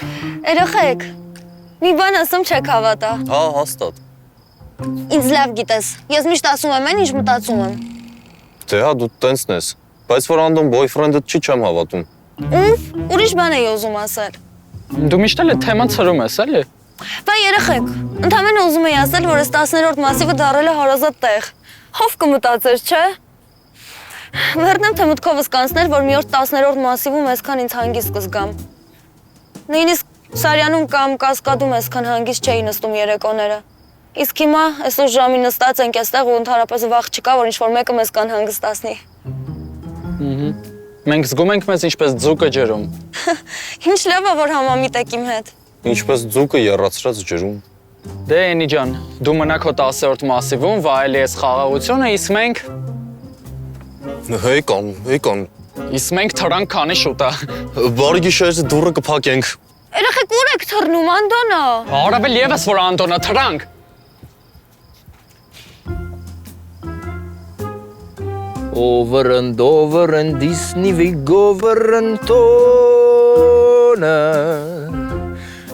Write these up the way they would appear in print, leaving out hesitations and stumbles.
Երեխեք, մի բան ասում չեք հավատա։ Հա, հաստատ։ Ինձ լավ գիտես, ես միշտ ասում եմ այն, ինչ մտածում եմ։ Դե հա, դու տենցն ես, բայց որ անդոն բոյֆրենդդ չի չեմ հավատում։ Ուֆ, ուրիշ բան էի ուզում ասել։ Դու միշտ էլ թեման ցրում ես, էլի։ Բա երեխեք, ընդհանրապես ուզում էի ասել, որ այս 10-րդ մասիվը դառել է հարազատ տեղ։ Հով կմտածեր, չէ՞։ Վերնեմ թե մտքովս կանցներ, որ մի օր 10-րդ մասիվում այսքան ինձ հանգիստ կզգամ։ Նույնիսկ Սարյանում կամ Կասկադում այսքան հանգիստ չէի նստում երեկոները։ Իսկ հիմա այսօր ժամի նստած ենք այստեղ ու ընդհանրապես վախ չկա, որ ինչ-որ մեկը մեզ կանհանգստացնի։ Մենք զգում ենք մեզ ինչպես ձուկը ջրում։ Ինչ լավ է, որ համամիտ եք իմ հետ։ Ինչպես ձուկը եռացրած ջրում։ Դե Էնի ջան, դու մնա քո 10-րդ մասիվում, վայելի ես խաղաղությունը, իսկ մենք Հեյկան։ թրանք քանի շուտ է։ Բարի գիշեր, դուռը կփակենք։ Երեխեք ուր եք թռնում, Անդոնա։ Առավել եւս որ Անդոնը թրանք։ Over and Disney we go over and Tona.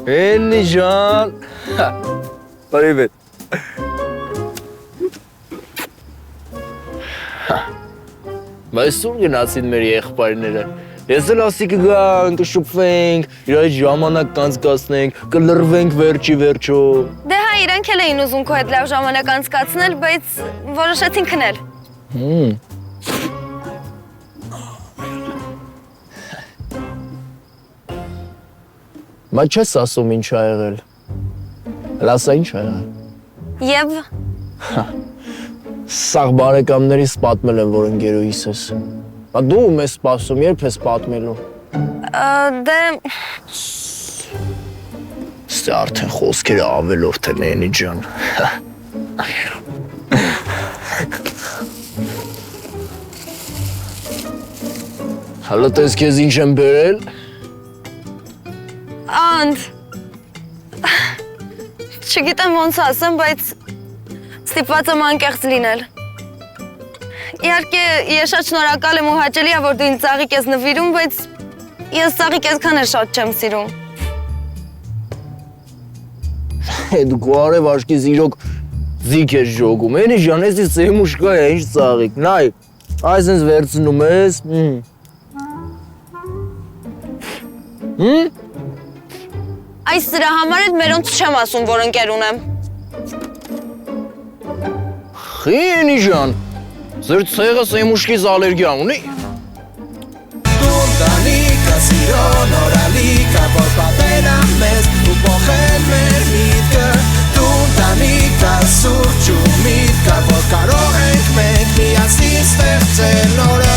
Էնի ջան։ Բարիվետ։ Բայց ո՞ւր գնացին մեր եղբայրները։ Ես էլ ասի կգանք, կշփվենք, իրար ժամանակ կանցկացնենք, կլրվենք վերջի վերջո։ Դե հա, իրանք էլ էին ուզում քո հետ լավ ժամանակ անցկացնել, բայց որոշեցին քնել։ Բայց չես ասում ինչ ա եղել։ Լասա ինչ ա եղել։ Եվ Սաղ բարեկամներիս պատմել եմ, որ ընկերուհիս ես։ Բա դու ում ես սպասում, երբ ես պատմելու։ դե Ստե արդեն խոսքերը ավելորդ են Էնի ջան։ Հալա տես քեզ ինչ եմ բերել։ Անդ չգիտեմ ոնց ասեմ, բայց ստիպված եմ անկեղծ լինել։ Իհարկե, ես շատ շնորհակալ եմ ու հաճելի է, որ դու ինձ ծաղիկ ես նվիրում, բայց ես ծաղիկ այսքան էլ շատ չեմ սիրում։ Դու քո արև աչքից իրոք ձիգ ես ժոգում։ Էնի ջան, էսի սեմուշկա է, ինչ ծաղիկ։ Նայ, այս ինձ վերցնում ես։ Այս սրա համար էլ մերոնց չեմ ասում, որ ընկեր ունեմ։ Խի Էնի ջան, ձեր ցեղը սեմուշկից ալերգիա ունի։ Տունտանիկը սիրո նորալիկը, որ պատել եմ մեզ ու փոխել մեր միտքը։ Տունտանիկը սուրճ ու միտքը, որ կարող ենք մենք միասին ստեղծել նորը։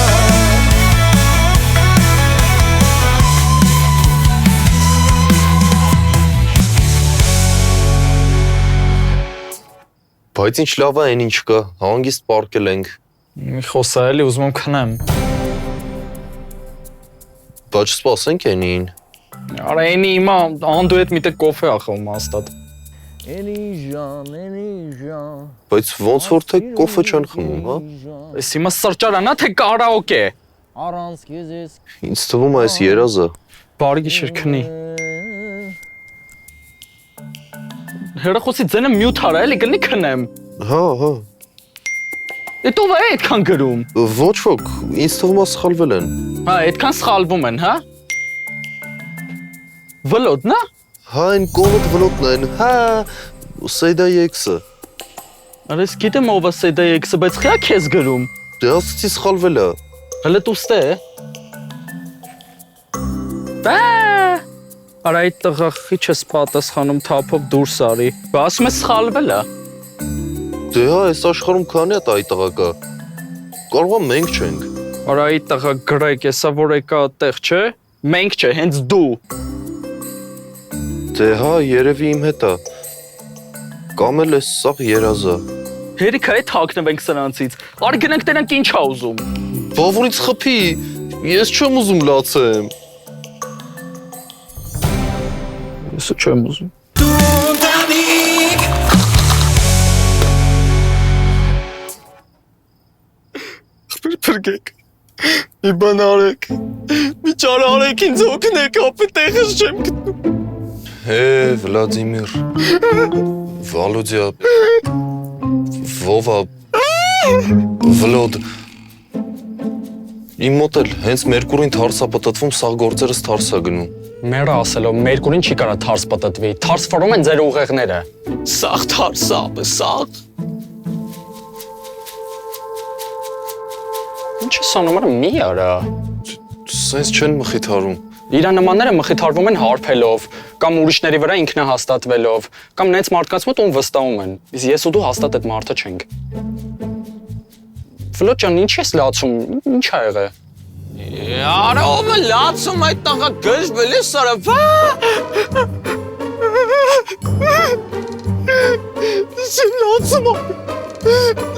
Բայց ինչ լավ է այն ինչ կա, հանգիստ պարկել ենք։ Մի խոսա էլի ուզում եմ քնեմ։ Բայց սպասենք Էնին։ Արա Էնի հիմա Անդու հետ միտեղ կոֆե ա խմում հաստատ։ Էնի ջան։ Բայց ոնց որ թե կոֆե չեն խմում, հա։ Էս հիմա սրճարան է թե կարաոկե։ Առանց քեզ ես։ Ինձ թվում է այս երազը։ Բարի գիշեր քնի։ Հերախոսի ձենը մյուտ արա էլի գնի քնեմ։ Հա։ Էդ ով է այդքան գրում։ Ոչ ոք, ինձ թվում է սխալվել են։ Հա, այդքան սխալվում են, հա։ Վլոդն է։ Հա, այն կողոտ վլոտն են, հա, Սեյդա Եքսը։ Արա ես գիտեմ ով է Սեյդա Եքսը, բայց խիա քեզ գրում։ Դե ասացի սխալվել է։ Հələ դուստե է։ Բա։ Արա այդ տղա խի չես պատասխանում թափով դուրս արի։ Բա ասում ես սխալվել է։ Դե հա, այս աշխարհում քանի է այդ տղակա։ Կարող է մենք չենք։ Արա այդ տղա գրեկ էսա որ եկա այդտեղ, չէ։ Մենք չէ, հենց դու։ Դե հա, երևի իմ հետ է։ Կամ էլ էս սաղ երազը։ Հերիքա է թաքնվենք սրանցից։ Արի գնանք տենանք ինչ ա ուզում։ Բա որից խփի։ Ես չեմ ուզում լացեմ։ Ես չեմ ուզում։ Տունտանիկ Փրկեք։ Մի բան արեք։ Մի ճար արեք ինձ օգնեք, ապա տեղս չեմ գտնում։ Վլադիմիր, Վալոդիա, Վովա, Վլոդ։ Իմ մոտ էլ հենց Մերկուրին թարսա պտտվում, սաղ գործերս թարսա գնում։ Մերը ասելով Մերկուրին չի կարա թարս պատտվի, թարս ֆորում են ձեր ուղեղները։ Սաղ թարսա, սաղ։ Ինչ է սանում մի արա։ Սենց չեն մխիթարում։ Իրա նմանները մխիթարվում են հարբելով, կամ ուրիշների վրա ինքնահաստատվելով, կամ նենց մարդկանց մոտ ում վստահում են, իսկ ես ու դու հաստատ այդ մարդը չենք։ Վլոդ ջան, ինչ ես լացում, ինչ ա եղել։ Արա ով է լացում այդ տղա գժվել է սարը, Չեմ լացում,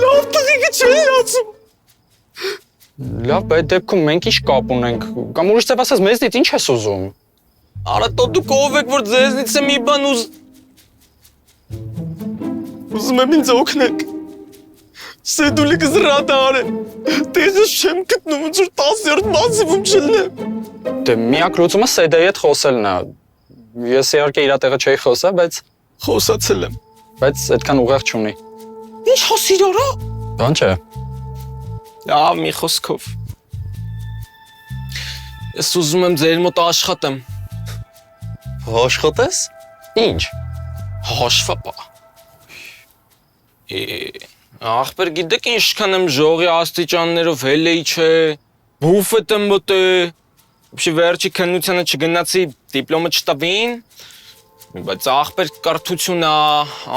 լավ տղիկը չեն լացում։ Լավ, բայց դեպքում մենք ինչ կապ ունենք, կամ ուրիշ ձև ասած մեզնից ինչ ես ուզում։ Արա տո դուք ով եք, որ ձեզնից է մի բան ուզում եմ ինձ օգնեք։ Սեդուլիկը զրադար է, տեղս չեմ գտնում, ոնց որ 10-րդ մասիվում չլնեմ։ Դե միակ լուծումը Սեդայի հետ խոսելն է։ Ես իհարկե իր տեղը չէի խոսա, բայց Խոսացել եմ։ այդքան ուղեղ չունի։ Ինչ խոսիր արա։ Բան չէ։ Լավ, մի խոսքով։ Ես ուզում եմ ձեր մոտ աշխատեմ։ Աշխատես։ Ինչ։ Հաշվապա։ Ախպեր գիտեք ինչքան եմ ժողի աստիճաններով հելեի չէ, բուֆետ եմ մոտե, բշի վերջի քննությանը չգնացի, դիպլոմը չտվին, բայց ախպեր կարդություն է,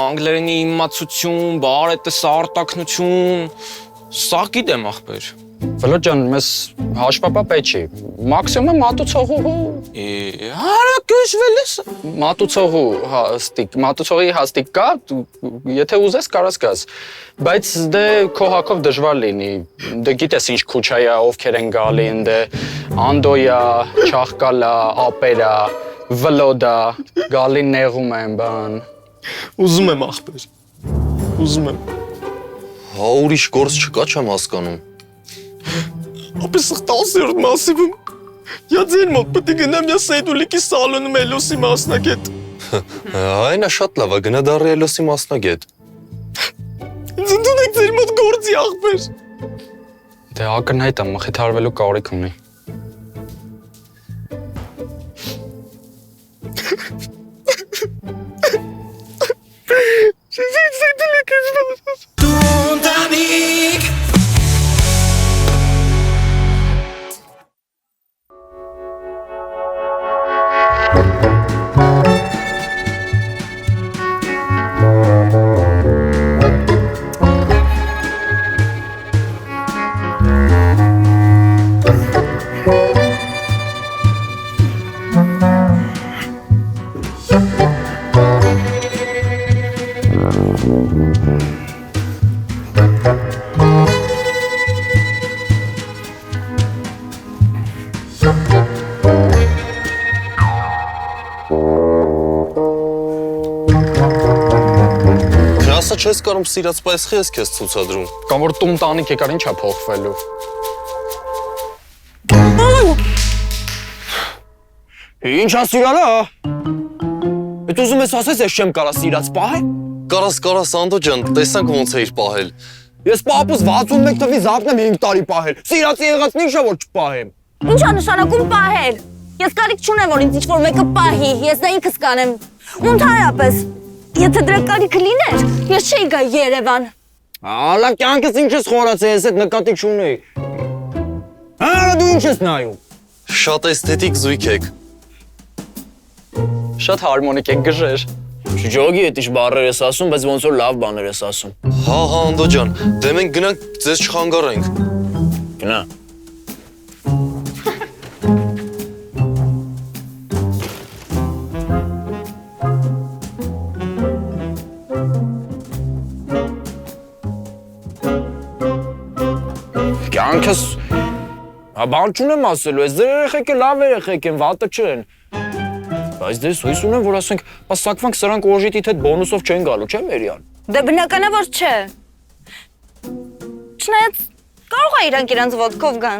անգլերենի իմացություն, բարետես արտակնություն, սա գիտեմ ախպեր։ Վլոդ ջան, մեզ հաշվապա պետք չի։ Մաքսիմումը մատուցողու Արա գժվել ես։ մատուցողի հաստիկ կա, եթե ուզես կարաս գաս։ Բայց դե քո հակով դժվար լինի։ Դե գիտես ինչ քուչա է, ովքեր են գալին, դե Անդոյա, Չախկալա, Ապերա, Վլոդա, գալին նեղում են բան։ Ուզում եմ ախպեր։ Ուզում եմ։ Հա ուրիշ գործ չկա, չեմ հասկանում։ Ապես 10-րդ մասիվում։ Я ձեր մոտ պետք է գնամ я Սեդուլիկի սալոնում Էլոսի մասնագետ։ Այն է շատ լավ, գնա դառի Էլոսի մասնագետ։ Ինձ ընդունեք ձեր մոտ գործի ախպեր։ Դե ակնհայտ է, մխիթարվելու կարիք ունի։ Տունտանիկ Ասա չես կարում սիրած պայսխի ես քեզ ցուցադրում։ Կամ որ տուն տանիք եկար ինչ է փոխվելու։ Ինչ ասիր արա։ Էդ ուզում ես ասես ես չեմ կարա սիրած պահել։ Կարաս Անդո ջան, տեսանք ոնց է իր պահել։ Ես պապուս 61 թվի զավն եմ 5 տարի պահել։ Սիրածի եղածն ինչա որ չպահեմ։ Ինչ է նշանակում պահել։ Ես կարիք չունեմ, որ ինձ ինչ-որ մեկը պահի, ես դա ինքս կանեմ։ Ընդհանրապես, եթե դրա կարիքը լիներ, ես չէի գա Երևան։ Ալա կյանքս ինչ ես խորացել, ես այդ նկատի չունեի։ Արա դու ինչ ես նայում։ Շատ էսթետիկ զույգ եք։ Շատ հարմոնիկ եք գժեր։ Շջոգի էդ իշ բառեր ես ասում, բայց ոնց որ լավ բաներ ես ասում։ Հա, Անդո ջան, դե մենք գնանք ձեզ չխանգարենք։ Գնա։ Կյանքս բան չունեմ ասելու, այս ձեր երեխեքը լավ երեխեք են, վատը չեն։ Բայց դες հույս ունեմ, որ ասենք, սակվանք սրանք օժիտիտ հետ բոնուսով չեն գալու, չէ՞ Մերիան։ Դե բնական է, որ չէ։ Չնայած կարող է իրանք իրանց ոտքով գան։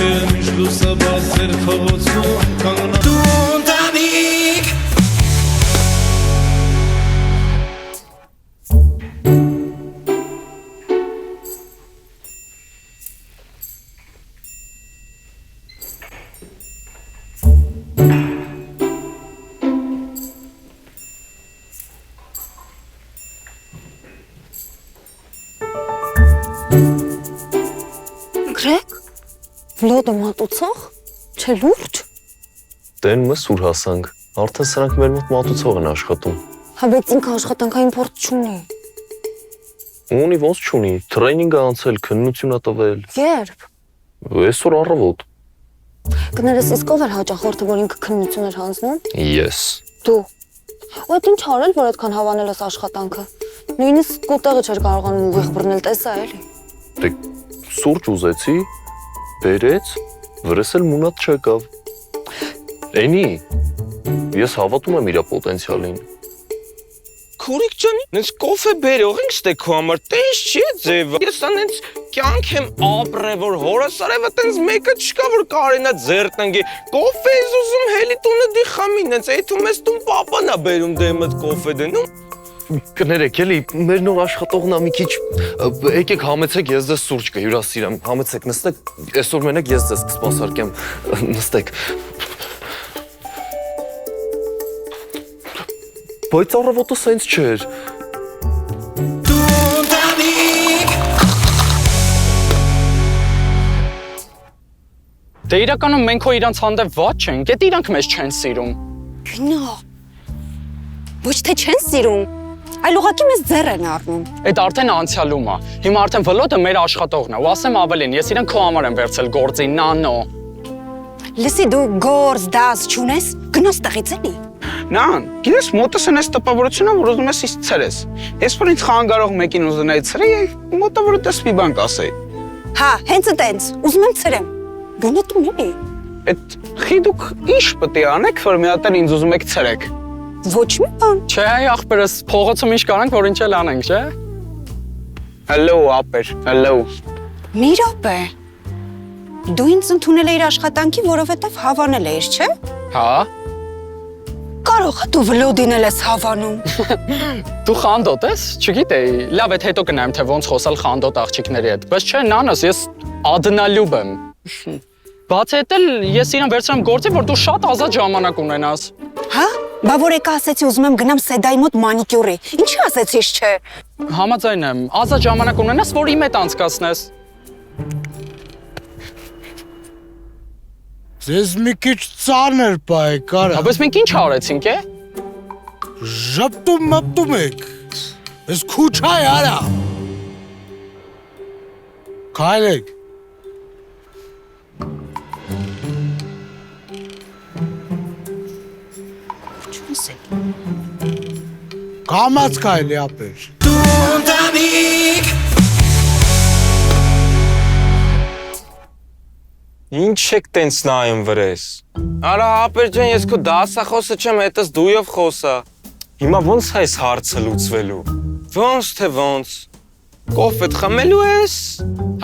է միշտ լուսը բացեր փողոցում կանգնած Դու ընտանիք Գրեգ, վլոդը մատուցող, չէ լուրջ։ Տեն մս ուր հասանք։ Արդեն սրանք մեր մոտ մատուցող են աշխատում։ Հա բայց ինքը աշխատանքային փորձ չունի։ Ունի ոնց չունի, տրեյնինգ ա անցել, քննություն ա տվել։ Երբ։ Այսօր առավոտ։ Կներես իսկ ով էր հաճախորդը, որ ինքը քննություն էր հանձնում։ Ես։ Դու։ Ու այդ ինչ արել, որ այդքան հավանել ես աշխատանքը։ Նույնիսկ կուտեղը չէր կարողանում ուղիղ բռնել, տեսա էլի։ Դե սուրճ ուզեցի, բերեց, վրես էլ մունատ չեկավ։ Էնի, ես հավատում եմ իրա պոտենցիալին։ Քուրիկ ջան, նենց կոֆե բերող ենք ստե քո համար, տես չի ձևը։ Ես անենց կյանք եմ ապրել, որ հորս արևը տենց մեկը չկա, որ կարենա ձեռ տնգի։ Կոֆե ես ուզում հելի տունը դի խամի, նենց այդում ես տուն պապանա բերում դեմդ կոֆե դնում։ Կներեք, էլի, մեր նոր աշխատողն ա մի քիչ, եկեք համեցեք, ես ձեզ սուրճ կհյուրասիրեմ, համեցեք, նստեք, այսօր մենակ ես ձեզ կսպասարկեմ, նստեք։ Բայց առավոտը սենց չէր։ Դու ընտանիք Դե իրականում մենք հո իրանց հանդեպ ված չենք, եթե իրանք մեզ չեն սիրում։ Գնա։ Ոչ թե չեն սիրում, այլ ուղղակի մեզ ձեռ են առնում։ Այդ արդեն անցյալում է։ Հիմա արդեն վլոդը մեր աշխատողն է, ու ասեմ ավելին, ես իրեն քո համար եմ վերցել գործի, նանո։ Լսի դու գործ դաս չունես, գնաս տղից էլի։ Նան, գիտես մոտս են այս տպավորությունը, որ ուզում ես ինձ ցրես։ Ես որ ինձ խանգարող մեկին ուզենայի ցրեի, մոտը որ դες մի բան կասեի։ Հա, հենց այդպես, ուզում եմ ցրեմ։ Գնա տուն էլի։ Այդ խիդուք ինչ պետք է անեք, որ մի հատ ինձ ուզում եք ցրեք։ Ոչ մի բան։ Չէ, ախպերս, փողոցում ինչ կանենք, որ ինչ էլ անենք, չէ։ Հալո, ապեր, հալո։ Մի րոպե։ Դու ինձ ընդունել ես աշխատանքի, որովհետև հավանել ես, չէ։ Հա։ Կարող է դու վլոդին էլ ես հավանում։ Դու խանդոտ ես, չգիտեի։ Լավ, այդ հետո կնայեմ, թե ոնց խոսալ խանդոտ աղջիկների հետ։ Բայց չէ, նանոս, ես ադնալյուբ եմ։ Բացի այդ էլ ես իրեն վերցրեմ գործի, որ դու շատ ազատ ժամանակ ունենաս։ Հա։ Բա որ եկա ասեցի ուզում եմ գնամ Սեդայի մոտ մանիկյուրի։ Ինչի ասեցիս, չէ։ Համաձայն եմ, ազատ ժամանակ ունենաս, որ իմ հետ անցկացնես։ Ձեզ մի քիչ ծանր պայ կարա։ Բայց մենք ինչ արեցինք, է։ Ժպտում մպտում եք։ Ես քուչայ արա։ Քայլեք։ Կամած քայլի ապեր։ Դու ընտանիք Ինչ եք տենց նայում վրես։ Արա ապեր ջան, ես քո դասախոսը չեմ, հետս դույով խոսա։ Հիմա ոնց է այս հարցը լուծվելու։ Ոնց թե ոնց։ Կոֆետ խմելու ես,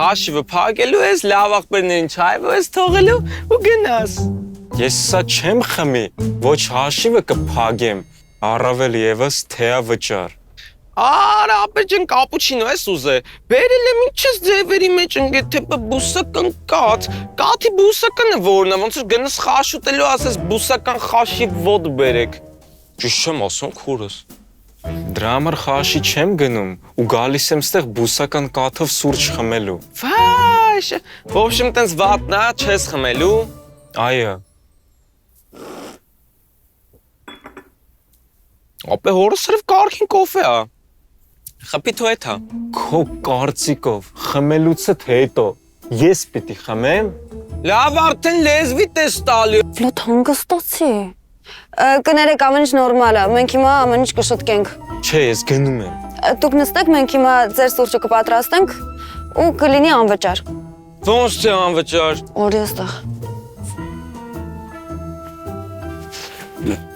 հաշիվը փակելու ես, լավ աղբերներին չայվու ես թողելու ու գնաս։ Ես սա չեմ խմի, ոչ հաշիվը կփակեմ, առավել եւս թեա վճար։ Արա ապեր ջան, կապուչինո ես ուզե։ Բերել եմ ինչ ես ձևերի մեջ ընկել, թե բուսական կաթ, կաթի բուսականը որն է, ոնց որ գնաս խաշ ուտելու ասես բուսական խաշի ոդ բերեք։ Ճիշտ չեմ ասում քուրս։ Դրա համար խաշի չեմ գնում ու գալիս եմ ստեղ բուսական կաթով սուրճ խմելու։ Վայ, ոբշեմ տենց վատնա չես խմելու։ Այո։ Ապե հորս սրև կարքին կոֆե է։ Խփի թո էթա։ Քո կարծիքով խմելուց հետո ես պիտի խմեմ։ Լավ արդեն լեզվիդ ես տալի։ Վլոդ հանգստացի։ Կներեք ամեն ինչ նորմալ է, մենք հիմա ամեն ինչ կշտկենք։ Չէ, ես գնում եմ։ Դուք նստեք, մենք հիմա ձեր սուրճը կպատրաստենք ու կլինի անվճար։ Ոնց թե անվճար։ Օրի այստեղ։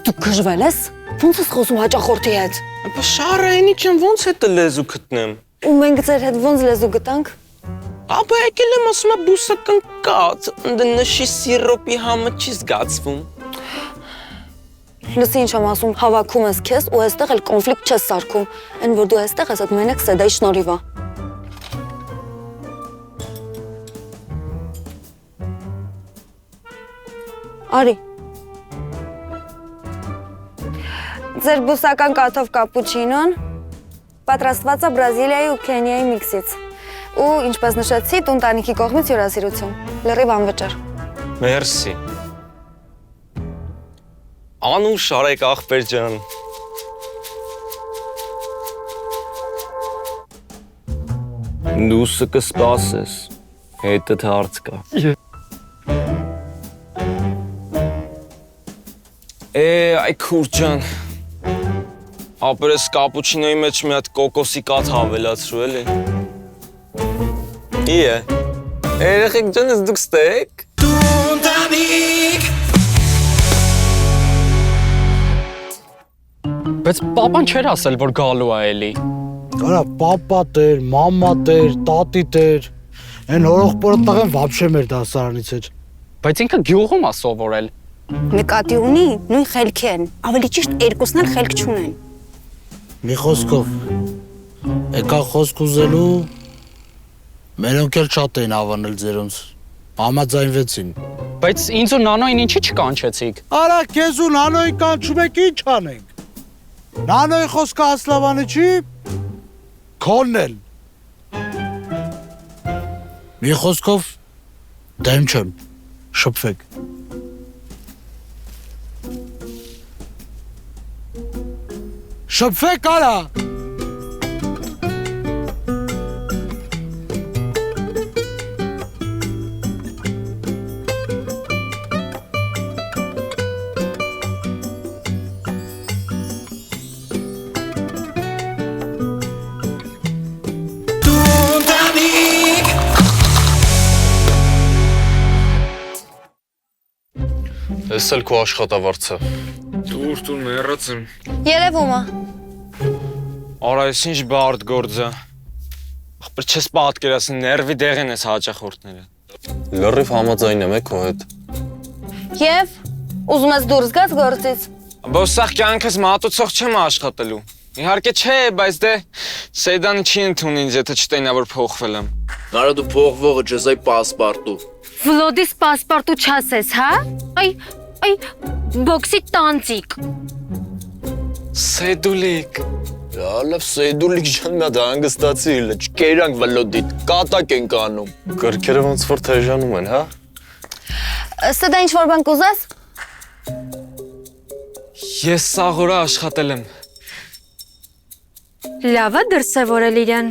Դու գժվել ես։ Ոնց ես խոսում հաճախորդի հետ։ Ապա շարը այնի չեմ ոնց հետը լեզու գտնեմ։ Ու մենք ձեր հետ ոնց լեզու գտանք։ Ապա եկել եմ ասում եմ բուսը կնկած, ընդ նշի սիրոպի համը չի զգացվում։ Լսի ինչ եմ ասում, հավաքում ես քեզ ու այստեղ էլ կոնֆլիկտ չես սարքում։ Այն որ դու այստեղ ես, այդ մենակ Սեդայի շնորհիվ է։ Արի։ Ձեր բուսական կաթով կապուչինոն պատրաստված է Բրազիլիայի ու Քենիայի միքսից։ Ու ինչպես նշեցի, տունտանիքի կողմից հյուրասիրություն։ Լրիվ անվճար։ Մերսի։ Անուշ արեք ախպեր ջան։ Դուսը կսպասես, հետդ հարց կա։ Այ քուր ջան։ Ապրես կապուչինոյի մեջ մի հատ կոկոսի կաթ հավելացրու էլի։ Իե։ Երեխեք ջանս դուք ստեք։ Տունտանիք Բայց պապան չէր ասել, որ գալու է էլի։ Արա պապա տեր, մամա տեր, տատի տեր։ Այն հորողբորը տղեն վաբշե մեր դասարանից էր։ Բայց ինքը գյուղում է սովորել։ Նկատի ունի նույն խելքի են, ավելի ճիշտ երկուսն էլ խելք չունեն։ Մի խոսքով, եկա խոսք ուզելու, մերոնք էլ շատ էին հավանել ձերոնց, համաձայնվեցին։ Բայց ինձ ու նանոին ինչի չկանչեցիք։ Արա քեզ ու նանոյի կանչում եք ինչ անենք։ Նանոյի խոսքը Ասլավանի չի, քոնն էլ։ Մի խոսքով, դեմ չեմ, շփվեք։ Շփվեք արա։ Տունտանիք Էս էլ քո աշխատավարձը։ Դուր մեռացեմ։ Երևում է։ Արա, ես ինչ բարդ գործ է։ Ախպեր չես պատկերացնի, ներվի դեղեն ես հաճախորդները։ Լրիվ համաձայն եմ քո հետ։ Եվ ուզում ես դուրս գաս գործից։ Բայց սաղ կյանքս մատուցող չեմ աշխատելու։ Իհարկե չէ, բայց դե Սեյդանը չի ընդունի ինձ, եթե չտենա, որ փոխվել եմ։ Արա դու փողվողը ջեզայ պասպարտու։ Վլոդիս պասպարտու չասես, հա? Այ բոքսի տանցիկ։ Սեդուլիկ։ Լավ Սեյդուլիկ ջան, նա դա հանգստացի, չկերանք վլոդիտ, կատակ ենք անում։ Կրքերը ոնց որ թեժանում են, հա? Սեդա ինչ որ բան կուզես։ Ես սաղորը աշխատել եմ։ Լավ է դրսևորել իրեն։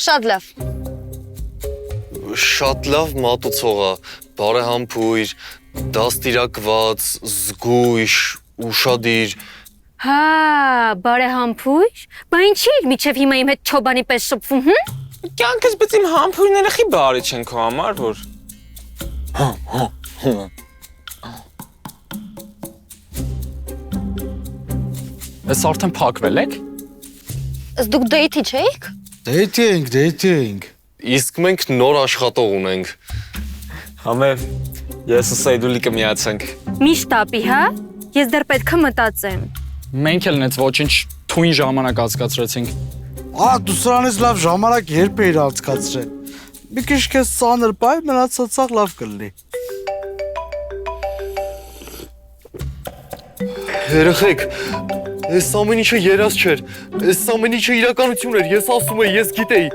Շատ լավ։ Շատ լավ մատուցողա, բարեհամբույր, դաստիարակված, զգույշ, ուշադիր։ Հա, բարեհամբույր։ Բա ինչի՞ միջև հիմա իմ հետ չոբանի պես շփվում, հմ։ Կյանքս բայց իմ համբույրները խի բարի չեն քո համար, որ։ Ես արդեն փակվել եք։ Ըստ դուք դեյթի չէիք։ Դեյթի ենք։ Իսկ մենք նոր աշխատող ունենք։ Համե, ես ու Սեյդուլիկը միացանք։ Միշտ ապի, հա։ Ես դեռ պետք է մտածեմ։ Մենք էլ նենց ոչինչ թույն ժամանակ անցկացրեցինք։ Դու սրանից լավ ժամանակ երբ էիր անցկացրել։ Մի քիչ քեզ ծանր բայ, մնացածաղ լավ կլինի։ Երեխեք, այս ամեն ինչը երազ չէր, այս ամեն ինչը իրականություն էր, ես ասում եի, ես գիտեի։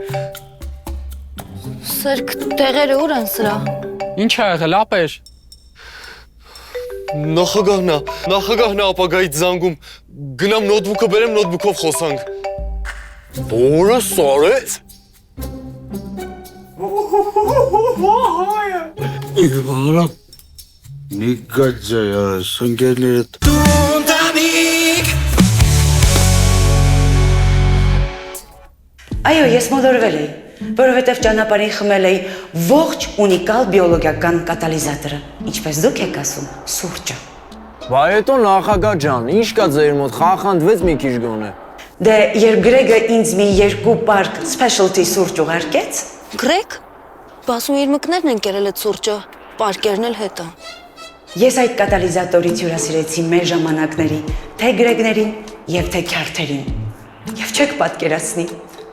Սերք տեղերը ուր են սրա։ Ինչ ա եղել, ապեր։ Նախագահն է ապագայից զանգում, գնամ նոթբուքը բերեմ, նոթբուքով խոսանք։ Որը սարեց։ Իվարա, նիգաջա յարս, ընկերներդ։ Տունտանիք Այո, ես մոլորվել էի, որովհետև ճանապարհին խմել էի ողջ ունիկալ բիոլոգիական կատալիզատորը, ինչպես դուք եք ասում, սուրճը։ Բա հետո նախագահ ջան, ինչ կա ձեր մոտ, խախանդվեց մի քիչ գոնե։ Դե երբ Գրեգը ինձ մի երկու պարկ specialty սուրճ ուղարկեց, Գրեգ, բասում իր մկներն են կերել այդ սուրճը, պարկերն էլ հետը։ ես այդ կատալիզատորից հյուրասիրեցի մեր ժամանակների թե Գրեգներին եւ թե քյարթերին։ Եվ չեք պատկերացնի,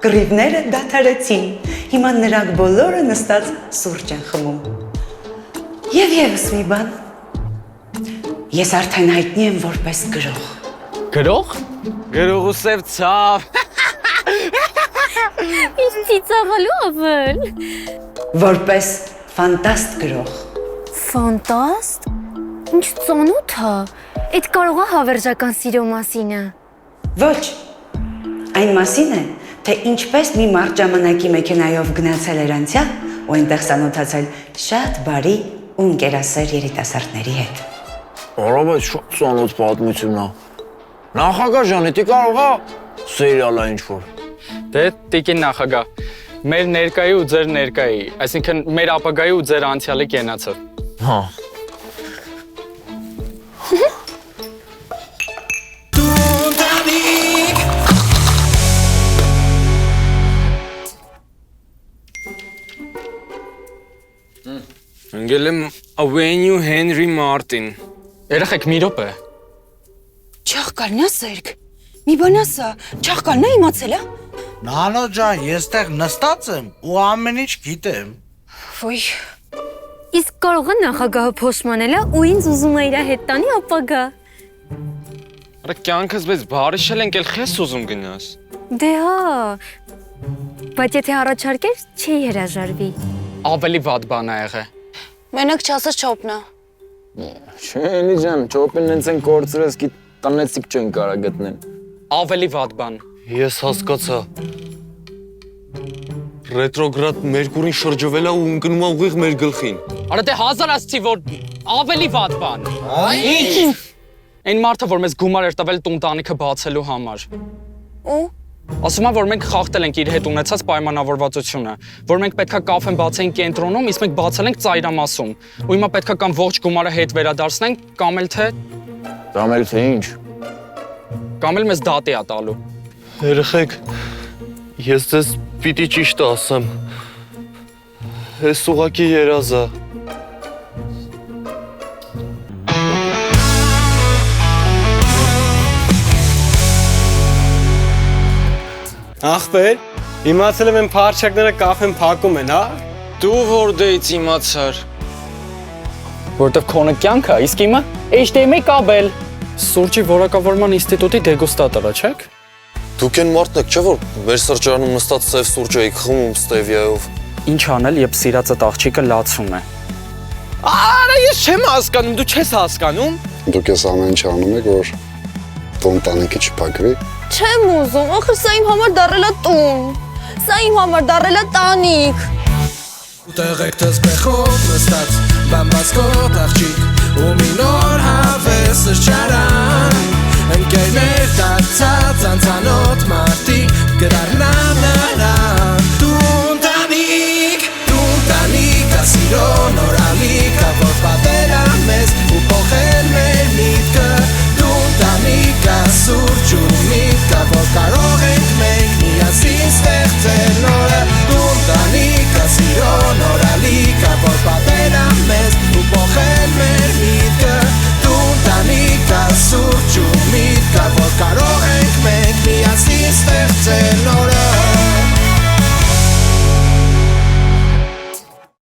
կռիվները դադարեցին։ Հիմա նրանք բոլորը նստած սուրճ են խմում։ Եվ եւս մի բան։ Ես արդեն հայտնի եմ որպես գրող։ Գրող։ Գրող ու սև ցավ։ Ինչ ծիծաղալու ավել։ Որպես ֆանտաստ գրող։ Ֆանտաստ։ Ինչ ծանոթ է։ Այդ կարող է հավերժական սիրո մասինը։ Ոչ։ Այն մասին է, թե ինչպես մի մարդ ժամանակի մեքենայով գնացել էր անցյալ ու այնտեղ ծանոթացել շատ բարի ու ընկերասեր երիտասարդների հետ։ Արաբը շատ ծանոթ պատմություն է։ Նախագահ ջան, դի կարող է սերիալ է ինչ-որ։ Դե տիկին նախագահ, մեր ներկայի ու ձեր ներկայի, այսինքն մեր ապագայի ու ձեր անցյալի կենացը։ Հա։ Ընկել եմ Avenue Henry Martin։ Երեխեք մի րոպե։ Չաղկալնա Սերգ։ Մի բան ասա, չաղկալնա իմացել է։ Նանո ջան, ես տեղ նստած եմ ու ամեն ինչ գիտեմ։ Ոյ, Իսկ կարող է նախագահը փոշմանելա ու ինձ ուզում է իր հետ տանի ապագա։ Արա կյանքս մեծ բարիշել ենք, էլ խես ուզում գնաս։ Դե հա։ Բայց եթե առաջարկեր, չի հրաժարվի։ Ավելի վատ բան է եղել։ Մենակ չասես չոպնա։ Չէ, էլի ջան, ճոպին նենց են կորցրես, գիտ տնեցիկ չեն կարա գտնել։ Ավելի վատ բան։ Ես հասկացա։ Ռետրոգրադ Մերկուրին շրջվել է ու ընկնում է ուղիղ մեր գլխին։ Արա դե հազար ասցի, որ ավելի վատ բան։ Ինչ։ Այն մարդը, որ մեզ գումար էր տվել տունտանիքը բացելու համար։ Ու Ասում է, որ մենք խախտել ենք իր հետ ունեցած պայմանավորվածությունը, որ մենք պետքա կաֆեն բացեինք կենտրոնում, իսկ մենք բացել ենք ծայրամասում։ Ու հիմա պետքա կամ ողջ գումարը հետ վերադարձնենք, կամ էլ Դամել թե ինչ։ կամ էլ մեզ դատի է տալու։ Երեխեք, ես ձեզ պիտի ճիշտը ասեմ։ Ես ուղակի երազ է։ Ախպեր, իմացել եմ փարչակները կաֆեն փակում են, հա։ Դու որտեղից իմացար։ Որտեվ քոնը կյանքա, իսկ իմը HDMI կաբել։ Սուրճի որակավորման ինստիտուտի դեգուստատորը, չեք։ Դուք են մարդն եք, չէ՞ որ մեր սրճարանում նստած սև սուրճ եք խմում ստևիայով։ Ինչ անել, երբ սիրածդ աղջիկը լացում է։ Արա ես չեմ հասկանում, դու չես հասկանում։ Դուք ես ամեն ինչ անում եք, որ տոնտանիքը չփակվի։ չեմ ուզում, ախր սա իմ համար դառել է տուն։ Սա իմ համար դառել է տանիք։ Ուտեղ եք թզբեխով նստած, բամբասկոտ աղջիկ, ու մի նոր հավես սրճարան, ընկերներ դարձած անծանոթ մարդիկ, գրառնան նրան